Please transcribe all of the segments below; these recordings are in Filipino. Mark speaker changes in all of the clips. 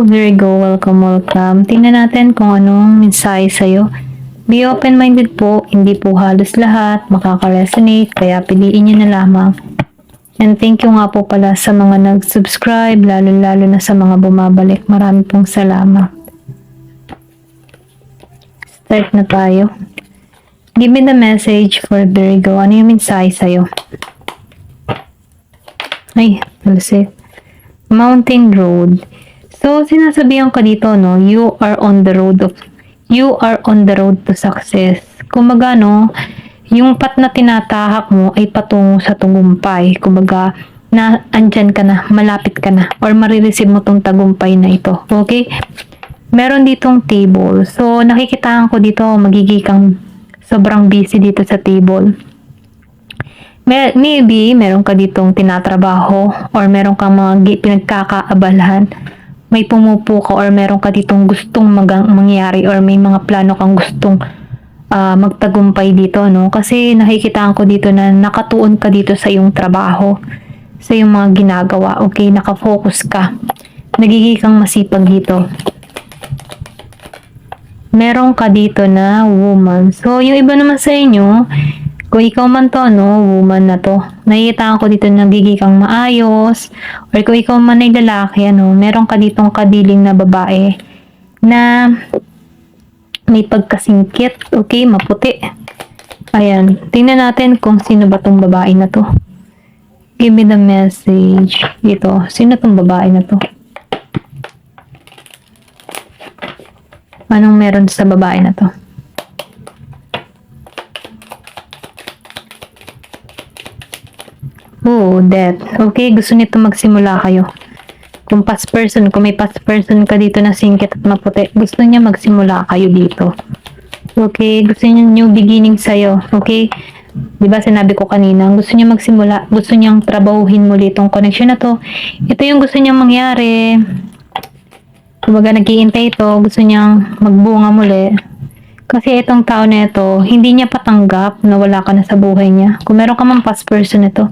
Speaker 1: Virgo, welcome. Tingnan natin kung anong mensahe sa'yo. Be open-minded po, hindi po halos lahat makaka-resonate, kaya piliin nyo na lamang. And thank you nga po pala sa mga nag-subscribe, lalo-lalo na sa mga bumabalik. Marami pong salamat. Start na tayo. Give me the message for Virgo. Ano yung mensahe sa'yo? Ay, talsik. Mountain road. So, sinasabihan ka dito, no? You are on the road to success. Kumbaga, no? Yung path na tinatahak mo ay patungo sa tagumpay. Kumbaga, na andyan ka na, malapit ka na, or marireceive mo tong tagumpay na ito. Okay? Meron ditong table. So, nakikitaan ko dito, magiging kang sobrang busy dito sa table. Maybe, meron ka ditong tinatrabaho, or meron kang mga pinagkakaabalahan. May pumupo ka, or meron ka ditong gustong mangyari, or may mga plano kang gustong magtagumpay dito, no? Kasi nakikitaan ko dito na nakatuon ka dito sa iyong trabaho, sa iyong mga ginagawa, okay? Nakafocus ka. Nagiging kang masipag dito. Meron ka dito na woman. So, yung iba naman sa inyo, kung ikaw man to, no, woman na to, nakikitaan ko dito na nagiging kang maayos, or kung ikaw man ay lalaki, ano, meron ka ditong kadiling na babae na may pagkasingkit, okay, maputi. Ayan, tingnan natin kung sino ba tong babae na to. Give me the message dito. Sino tong babae na to? Anong meron sa babae na to? Oh, death. Okay, gusto nito magsimula kayo. Kung may past person ka dito na singkit at maputi, gusto niya magsimula kayo dito. Okay, gusto niya new beginning sa'yo. Okay, diba sinabi ko kanina, gusto niya magsimula, gusto niyang trabahuhin muli itong connection na to. Ito yung gusto niyang mangyari. Kumbaga nag-iintay ito, gusto niyang magbunga muli. Kasi itong tao na ito, hindi niya patanggap na wala ka na sa buhay niya. Kung meron ka mang past person ito,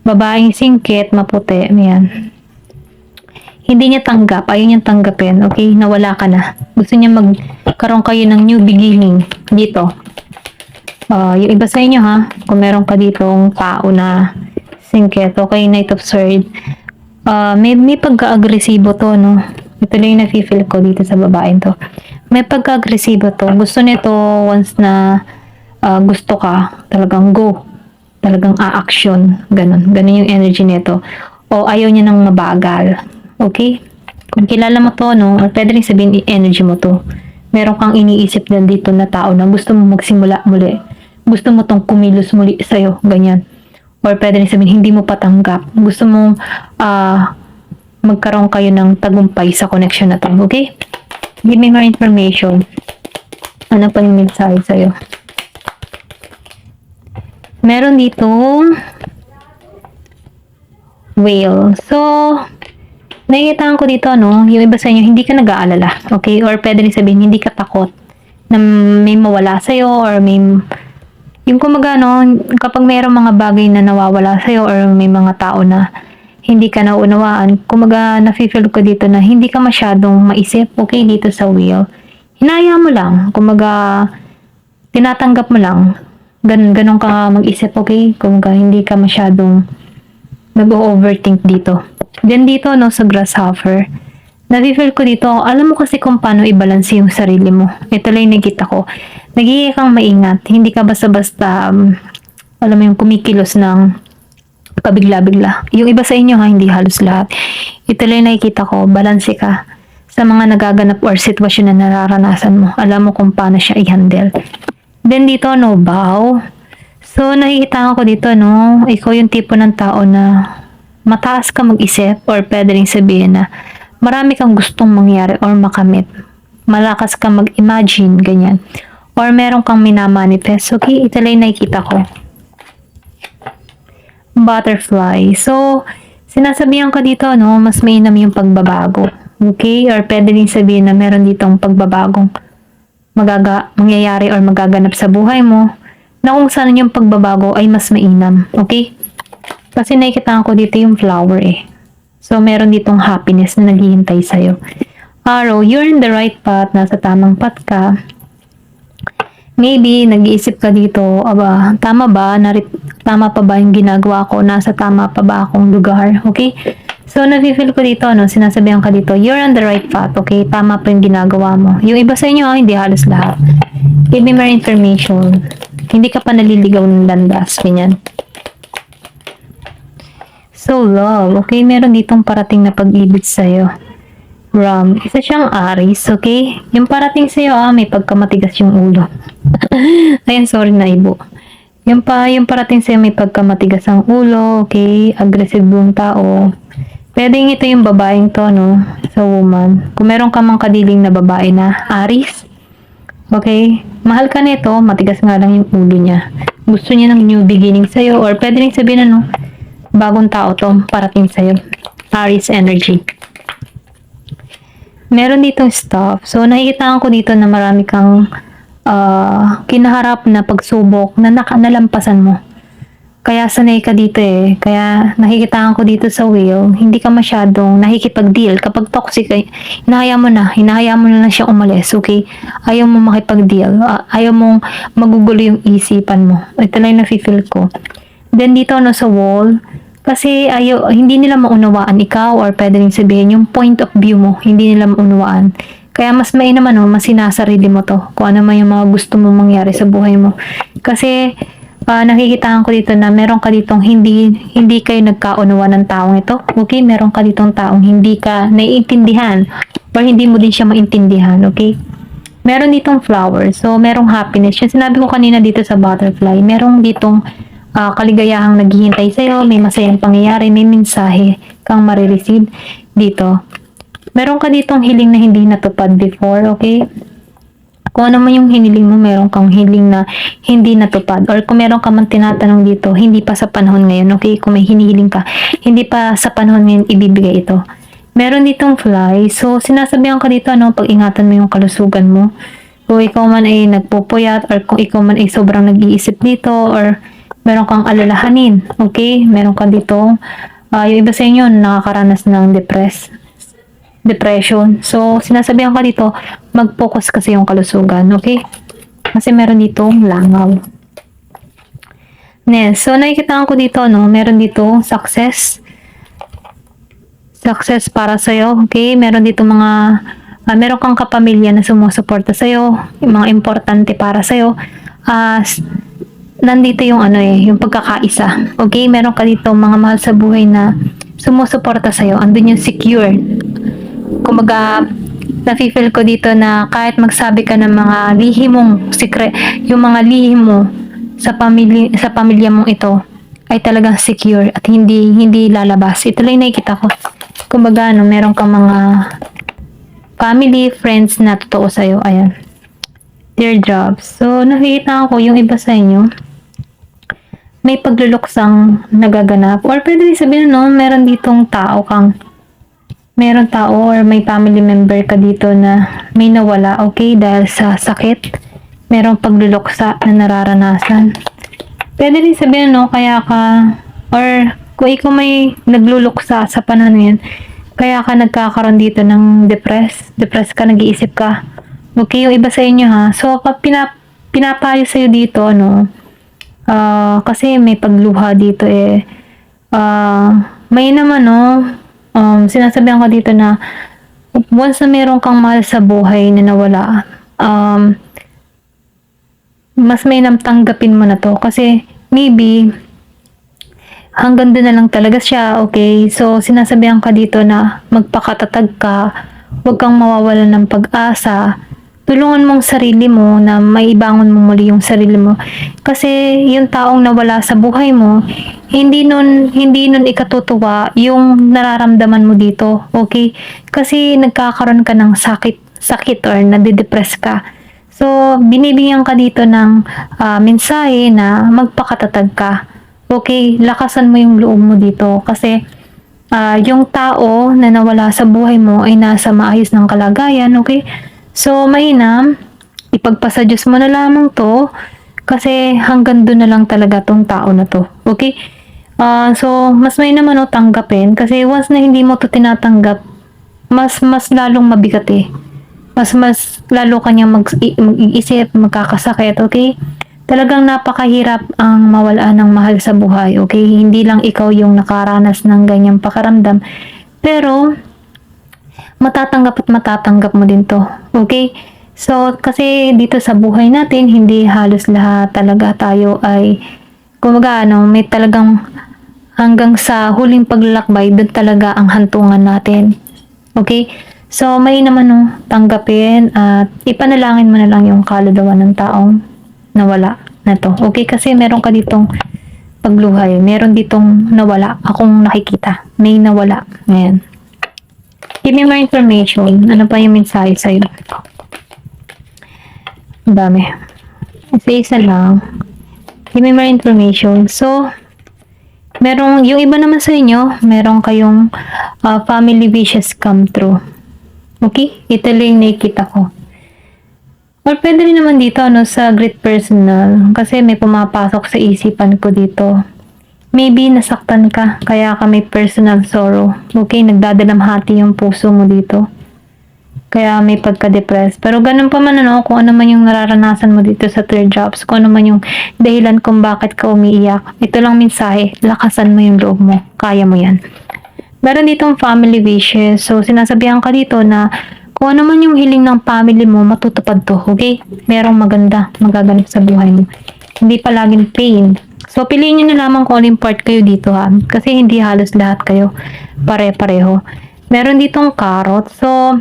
Speaker 1: babaeng singkit, maputi, yan. Hindi niya tanggap, ayaw niyang tanggapin, okay, na wala ka na. Gusto niya magkaroon kayo ng new beginning dito. Yung iba sa inyo ha, kung meron ka ditong tao na singkit, okay, Knight of Swords, may pagka-agresibo to, no? Ito lang yung nafe-feel ko dito sa babaeng to. May pagka-agresibo to. Gusto nito once na gusto ka, talagang go. Talagang a-action. Ganon yung energy nito. O ayaw niya nang mabagal. Okay? Kung kilala mo to, no, pwede rin sabihin energy mo to. Meron kang iniisip na dito na tao na gusto mo magsimula muli. Gusto mo tong kumilos muli sa'yo. Ganyan. Or pwede rin sabihin hindi mo patanggap. Gusto mong magkaroon kayo ng tagumpay sa connection na to. Okay? Give me more information. Ano pa yung mensahe sa'yo? Meron dito whale. So, nakikita ko dito, no, yung iba sa inyo, hindi ka nag-aalala. Okay? Or pwede rin sabihin, hindi ka takot na may mawala sa'yo or may yung kumaga, no, kapag mayroong mga bagay na nawawala sa'yo or may mga tao na hindi ka naunawaan, kumaga nafe-feel ko dito na hindi ka masyadong maisip, okay, dito sa wheel. Hinaya mo lang, kumaga tinatanggap mo lang, ganun ka mag-isip, okay, kumaga hindi ka masyadong nag-overthink dito. Then dito, no, sa grasshopper, nafe-feel ko dito, alam mo kasi kung paano i-balance yung sarili mo. Ito lang yung nakita ko. Nagiging kang maingat, hindi ka basta-basta, alam mo yung kumikilos ng pabigla-bigla. Yung iba sa inyo ha, hindi halos lahat. Ito lang nakikita ko, balanse ka sa mga nagaganap or sitwasyon na nararanasan mo. Alam mo kung paano siya i-handle. Then dito, no, bow. So, nakikita ko dito, no, ikaw yung tipo ng tao na mataas ka mag-isip or pwede rin sabihin na marami kang gustong mangyari or makamit. Malakas ka mag-imagine, ganyan. Or meron kang minamanifest. Okay, ito lang nakikita ko. Butterfly. So, sinasabihan ka dito, no, mas mainam yung pagbabago. Okay? Or pwede rin sabihin na meron ditong pagbabagong mangyayari or magaganap sa buhay mo na kung saan yung pagbabago ay mas mainam. Okay? Kasi nakikita ko dito yung flower eh. So, meron ditong happiness na naghihintay sa'yo. Arrow, you're in the right path, nasa tamang path ka. Maybe, nag-iisip ka dito, aba, tama ba? Tama pa ba yung ginagawa ko? Nasa tama pa ba akong lugar? Okay? So, nafe-feel ko dito, sinasabihan ka dito, you're on the right path, okay? Tama pa yung ginagawa mo. Yung iba sa inyo, hindi halos lahat. Give me more information. Hindi ka pa naliligaw ng landas, ganyan. So, love, okay? Meron ditong parating na pag-ibig sa'yo. Isa siyang Aries, okay? Yung parating sa'yo, may pagkamatigas yung ulo. Ayan, sorry na ibo. Yung parating sa'yo, may pagkamatigas ang ulo, okay? Aggressive yung tao. Pwedeng ito yung babaeng to, sa woman. Kung meron ka mang kadiling na babae na Aries, okay? Mahal ka nito, matigas nga lang yung ulo niya. Gusto niya ng new beginning sa'yo, or pwede rin sabihin bagong tao to, parating sa'yo. Aries energy. Meron ditong stuff. So, nakikita ko dito na marami kang kinaharap na pagsubok na nalampasan mo. Kaya sanay ka dito Kaya nakikita ko dito sa wheel, hindi ka masyadong nakikipag-deal. Kapag toxic, hinahayaan mo na lang siya umalis, okay? Ayaw mo makipag-deal. Ayaw mong magugulo yung isipan mo. Ito lang yung nafe-feel ko. Then dito sa wall, kasi hindi nila maunawaan ikaw, or pwede rin sabihin yung point of view mo, hindi nila maunawaan. Kaya mas naman mas sinasarili mo to, kung ano man yung mga gusto mo mangyari sa buhay mo. Kasi nakikita ko dito na meron ka ditong hindi kayo nagkaunawa ng taong ito. Okay? Meron ka ditong taong hindi ka naiintindihan, or hindi mo din siya maintindihan. Okay? Meron ditong flowers. So, merong happiness. Yung sinabi ko kanina dito sa butterfly, merong ditong kaligayahang naghihintay sa'yo, may masayang pangyayari, may mensahe kang marireceive dito. Meron ka ditong hiling na hindi natupad before, okay? Kung ano man yung hiniling mo, meron kang hiling na hindi natupad. Or kung meron ka man tinatanong dito, hindi pa sa panahon ngayon, okay? Kung may hinihiling ka, hindi pa sa panahon ngayon ibibigay ito. Meron ditong fly. So, sinasabihan ka dito, pag-ingatan mo yung kalusugan mo. Kung ikaw man ay nagpupuyat, or kung ikaw man ay sobrang nag-iisip dito, or meron kang alalahanin, okay? Meron ka dito, yung iba sa inyo nakakaranas ng depression. So, sinasabihan ka dito, mag-focus kasi yung kalusugan, okay? Kasi meron dito langaw. Next, so nakikita ko dito, meron dito success para sa'yo, okay? Meron dito meron kang kapamilya na sumusuporta sa'yo, yung mga importante para sa'yo. Nandito yung yung pagkakaisa. Okay? Meron ka dito mga mahal sa buhay na sumusuporta sa'yo. Andun yung secure. Kumaga, nafe-feel ko dito na kahit magsabi ka ng mga lihimong secret, yung mga lihim mo sa pamilya mong ito, ay talagang secure at hindi lalabas. Ito lang nakikita ko. Kumbaga, meron kang mga family, friends na totoo sa'yo. Ayan. Teardrops. So, nakikita ko yung iba sa inyo, may pagluluksang nagaganap. Or pwede rin sabihin, meron ditong meron tao or may family member ka dito na may nawala, okay, dahil sa sakit. Merong pagluluksa na nararanasan. Pwede rin sabihin, kaya ka, or kung ikaw may nagluluksa sa panahon yan, kaya ka nagkakaroon dito ng depressed ka, nag-iisip ka. Okay, yung iba sa inyo So, pinapayo sa'yo dito, kasi may pagluha dito may naman sinasabihan ka dito na once na meron kang mahal sa buhay na nawala, mas may tanggapin mo na to kasi maybe hanggang doon na lang talaga siya, okay? So, sinasabihan ka dito na magpakatatag ka, huwag kang mawawalan ng pag-asa, tulungan mong sarili mo na maibangon mo muli yung sarili mo. Kasi yung taong nawala sa buhay mo, hindi nun ikatutuwa yung nararamdaman mo dito. Okay? Kasi nagkakaroon ka ng sakit or nadidepress ka. So, binibigyan ka dito ng mensahe na magpakatatag ka. Okay? Lakasan mo yung loob mo dito. Kasi yung tao na nawala sa buhay mo ay nasa maayos ng kalagayan. Okay? So, mainam, ipagpasa Diyos mo na lamang to kasi hanggang doon na lang talaga tong tao na to. Okay? So, mas mainam tanggapin kasi once na hindi mo to tinatanggap, mas lalong mabigat eh. Mas lalo kanyang mag-iisip, magkakasakit, okay? Talagang napakahirap ang mawalan ng mahal sa buhay, okay? Hindi lang ikaw yung nakaranas ng ganyang pakaramdam, pero matatanggap at matatanggap mo din to, okay? So, kasi dito sa buhay natin, hindi halos lahat talaga tayo ay, kumbaga, may talagang hanggang sa huling paglalakbay, doon talaga ang hantungan natin. Okay? So, may naman tanggapin at ipanalangin mo na lang yung kaluluwa ng taong nawala na to. Okay? Kasi meron ka ditong pagluhay. Meron ditong nawala. Akong nakikita. May nawala. Ngayon. Give me more information. Ano pa yung mensahe sa'yo? Ang dami. Isa-isa lang. Give me more information. So, yung iba naman sa inyo, meron kayong family wishes come true. Okay? Ito lang yung nakikita ko. Or pwede rin naman dito, sa great personal. Kasi may pumapasok sa isipan ko dito. Maybe nasaktan ka, kaya ka may personal sorrow. Okay? Nagdadalamhati yung puso mo dito. Kaya may pagka-depress. Pero ganun pa man, kung ano man yung nararanasan mo dito sa teardrops, kung ano man yung dahilan kung bakit ka umiiyak. Ito lang mensahe, lakasan mo yung loob mo. Kaya mo yan. Meron ditong family wishes. So, sinasabihan ka dito na kung ano man yung hiling ng family mo, matutupad to. Okay? Merong maganda, magaganap sa buhay mo. Hindi palaging pain. So, piliin nyo na lamang kung aling part kayo dito ha. Kasi hindi halos lahat kayo pare-pareho. Meron ditong carrot. So,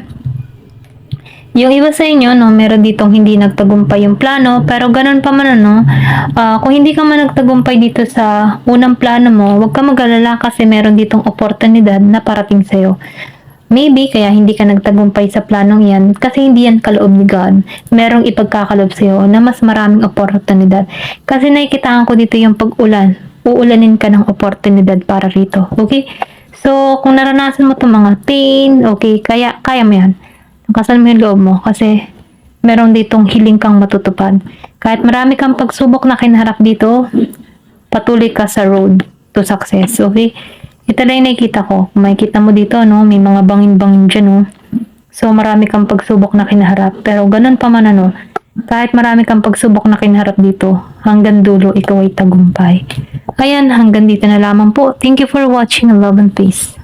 Speaker 1: yung iba sa inyo, meron ditong hindi nagtagumpay yung plano, pero ganun pa man, kung hindi ka man nagtagumpay dito sa unang plano mo, huwag ka mag-alala kasi meron ditong oportunidad na parating sa'yo. Maybe, kaya hindi ka nagtagumpay sa planong yan, kasi hindi yan kaloob ni God. Merong ipagkakalob sa'yo na mas maraming oportunidad. Kasi nakikitaan ko dito yung pag-ulan. Uulanin ka ng oportunidad para rito. Okay? So, kung naranasan mo itong mga pain, okay, kaya mo yan. Lakasan mo yung loob mo kasi meron ditong hiling kang matutupad. Kahit marami kang pagsubok na kinaharap dito, patuloy ka sa road to success. Okay? Ito lang yung nakikita ko. Kung makikita mo dito, may mga bangin-bangin dyan. So, marami kang pagsubok na kinaharap. Pero ganun pa man, kahit marami kang pagsubok na kinaharap dito, hanggang dulo, ikaw ay tagumpay. Ayan, hanggang dito na lamang po. Thank you for watching. Love and peace.